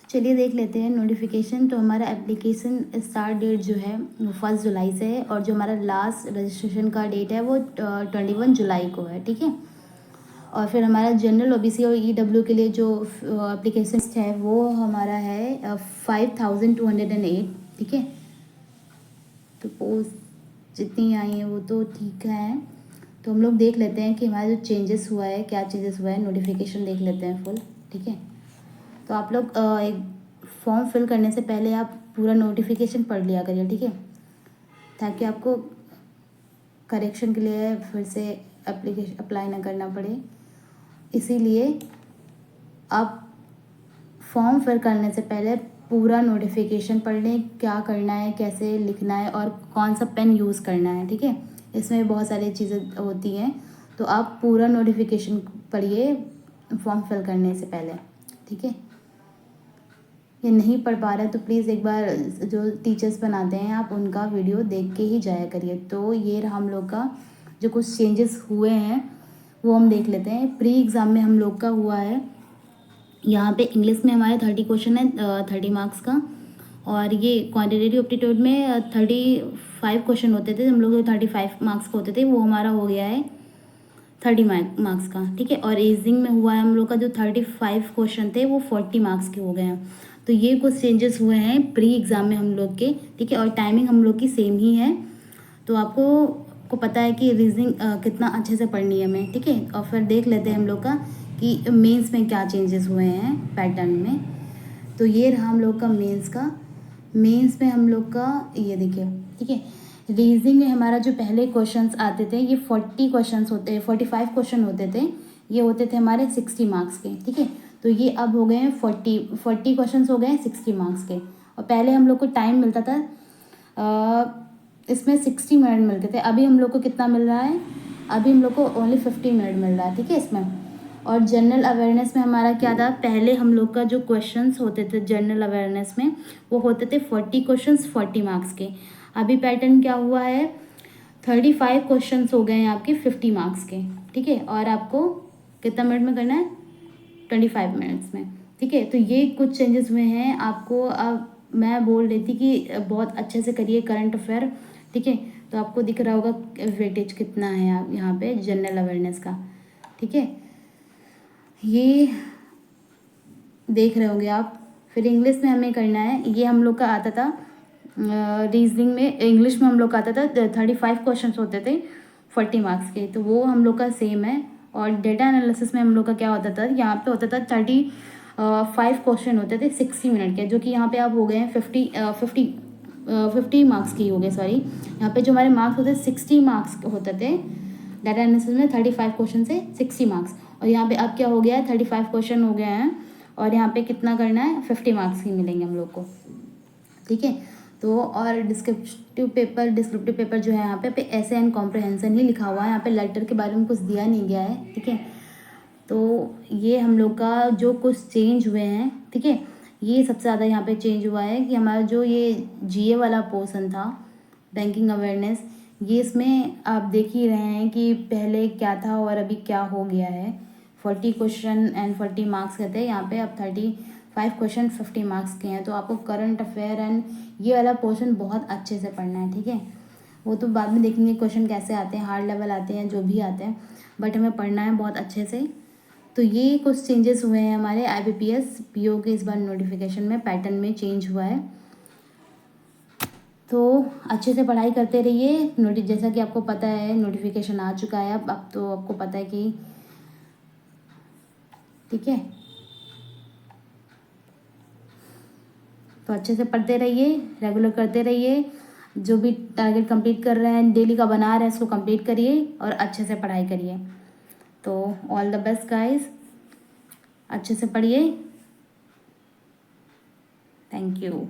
चलिए देख लेते हैं नोटिफिकेशन। तो हमारा एप्लीकेशन स्टार्ट डेट जो है वो 1 जुलाई से है और जो हमारा लास्ट रजिस्ट्रेशन का डेट है वो 21 जुलाई को है, ठीक है। और फिर हमारा जनरल ओबीसी और ईडब्ल्यू के लिए जो एप्लीकेशन है वो हमारा है 5208, ठीक है। तो पोस्ट जितनी आई हैं वो तो ठीक है। तो हम लोग देख लेते हैं कि हमारा जो चेंजेस हुआ है, क्या चेंजेस हुआ है, नोटिफिकेशन देख लेते हैं फुल, ठीक है। तो आप लोग एक फॉर्म फिल करने से पहले आप पूरा नोटिफिकेशन पढ़ लिया करिए, ठीक है, ताकि आपको करेक्शन के लिए फिर से एप्लीकेशन अप्लाई ना करना पड़े। इसीलिए आप फॉर्म फिल करने से पहले पूरा नोटिफिकेशन पढ़ लें, क्या करना है, कैसे लिखना है और कौन सा पेन यूज़ करना है, ठीक है। इसमें बहुत सारी चीज़ें होती हैं, तो आप पूरा नोटिफिकेशन पढ़िए फॉर्म फिल करने से पहले, ठीक है। ये नहीं पढ़ पा रहे तो प्लीज़ एक बार जो टीचर्स बनाते हैं आप उनका वीडियो देख के ही जाया करिए। तो ये रहा हम लोग का जो कुछ चेंजेस हुए हैं वो हम देख लेते हैं। प्री एग्ज़ाम में हम लोग का हुआ है, यहाँ पे इंग्लिश में हमारे 30 क्वेश्चन है 30 मार्क्स का, और ये क्वान्टिटेटिव एप्टीट्यूड में 35 क्वेश्चन होते थे, हम लोग जो 35 मार्क्स का होते थे वो हमारा हो गया है 30 मार्क्स का, ठीक है। और रीजनिंग में हुआ है हम लोग का जो 35 क्वेश्चन थे वो 40 मार्क्स के हो गए हैं। तो ये कुछ चेंजेस हुए हैं प्री एग्ज़ाम में हम लोग के, ठीक है। और टाइमिंग हम लोग की सेम ही है। तो आपको पता है कि रीजनिंग कितना अच्छे से पढ़नी है हमें, ठीक है। और फिर देख लेते हैं हम लोग का कि मेंस में क्या चेंजेस हुए हैं पैटर्न में। तो ये रहा हम लोग का मेंस में हम लोग का ये देखिए, ठीक है। रीजनिंग में हमारा जो पहले क्वेश्चंस आते थे ये 40 क्वेश्चंस होते 45 क्वेश्चन होते थे, ये होते थे हमारे 60 मार्क्स के, ठीक है। तो ये अब हो गए हैं 40 क्वेश्चंस हो गए हैं 60 मार्क्स के। और पहले हम लोग को टाइम मिलता था इसमें 60 मिनट मिलते थे, अभी हम लोग को कितना मिल रहा है, अभी हम लोग को ओनली 50 मिनट मिल रहा है, ठीक है इसमें। और जनरल अवेयरनेस में हमारा क्या था, पहले हम लोग का जो क्वेश्चंस होते थे जनरल अवेयरनेस में वो होते थे 40 क्वेश्चंस 40 मार्क्स के। अभी पैटर्न क्या हुआ है, 35 क्वेश्चंस हो गए हैं आपके 50 मार्क्स के, ठीक है। और आपको कितना मिनट में करना है, 25 मिनट्स में, ठीक है। तो ये कुछ चेंजेस हुए हैं आपको। अब मैं बोल रही थी कि बहुत अच्छे से करिए करंट अफेयर, ठीक है। तो आपको दिख रहा होगा वेटेज कितना है आप यहाँ पे जनरल अवेयरनेस का, ठीक है, ये देख रहे होंगे आप। फिर इंग्लिश में हमें करना है, ये हम लोग का आता था रीजनिंग में, इंग्लिश में हम लोग का आता था 35 क्वेश्चन होते थे 40 मार्क्स के, तो वो हम लोग का सेम है। और डेटा एनालिसिस में हम लोग का क्या होता था, यहाँ पे होता था 35 क्वेश्चन होते थे 60 मिनट के, जो कि यहाँ पे आप हो गए हैं 50 मार्क्स की हो गए, सॉरी। यहाँ पे जो हमारे मार्क्स होते 60 मार्क्स होते थे डाटा एनालिसिस में, 35 क्वेश्चन से 60 मार्क्स। और यहाँ पे अब क्या हो गया है, 35 क्वेश्चन हो गए हैं और यहाँ पे कितना करना है, 50 मार्क्स ही मिलेंगे हम लोग को, ठीक है। तो और डिस्क्रिप्टिव पेपर जो है यहाँ पे ऐसे एंड कॉम्प्रहेंसन ही लिखा हुआ है, यहाँ पे लेटर के बारे में कुछ दिया नहीं गया है, ठीक है। तो ये हम लोग का जो कुछ चेंज हुए हैं, ठीक है, ये सबसे ज़्यादा यहाँ पे चेंज हुआ है कि हमारा जो ये जीए वाला पोर्शन था बैंकिंग अवेयरनेस, ये इसमें आप देख ही रहे हैं कि पहले क्या था और अभी क्या हो गया है। 40 क्वेश्चन एंड 40 मार्क्स के थे, यहाँ पे अब 35 क्वेश्चन 50 मार्क्स के हैं। तो आपको करंट अफेयर एंड ये वाला पोर्शन बहुत अच्छे से पढ़ना है, ठीक है। वो तो बाद में देखेंगे क्वेश्चन कैसे आते हैं, हार्ड लेवल आते हैं, जो भी आते हैं, बट हमें पढ़ना है बहुत अच्छे से। तो ये कुछ चेंजेस हुए हैं हमारे IBPS PO के इस बार नोटिफिकेशन में, पैटर्न में चेंज हुआ है। तो अच्छे से पढ़ाई करते रहिए। जैसा कि आपको पता है नोटिफिकेशन आ चुका है, अब तो आपको पता है कि, ठीक है। तो अच्छे से पढ़ते रहिए, रेगुलर करते रहिए, जो भी टारगेट कंप्लीट कर रहे हैं, डेली का बना रहे हैं, इसको कंप्लीट करिए और अच्छे से पढ़ाई करिए। तो ऑल द बेस्ट गाइस, अच्छे से पढ़िए। Thank you.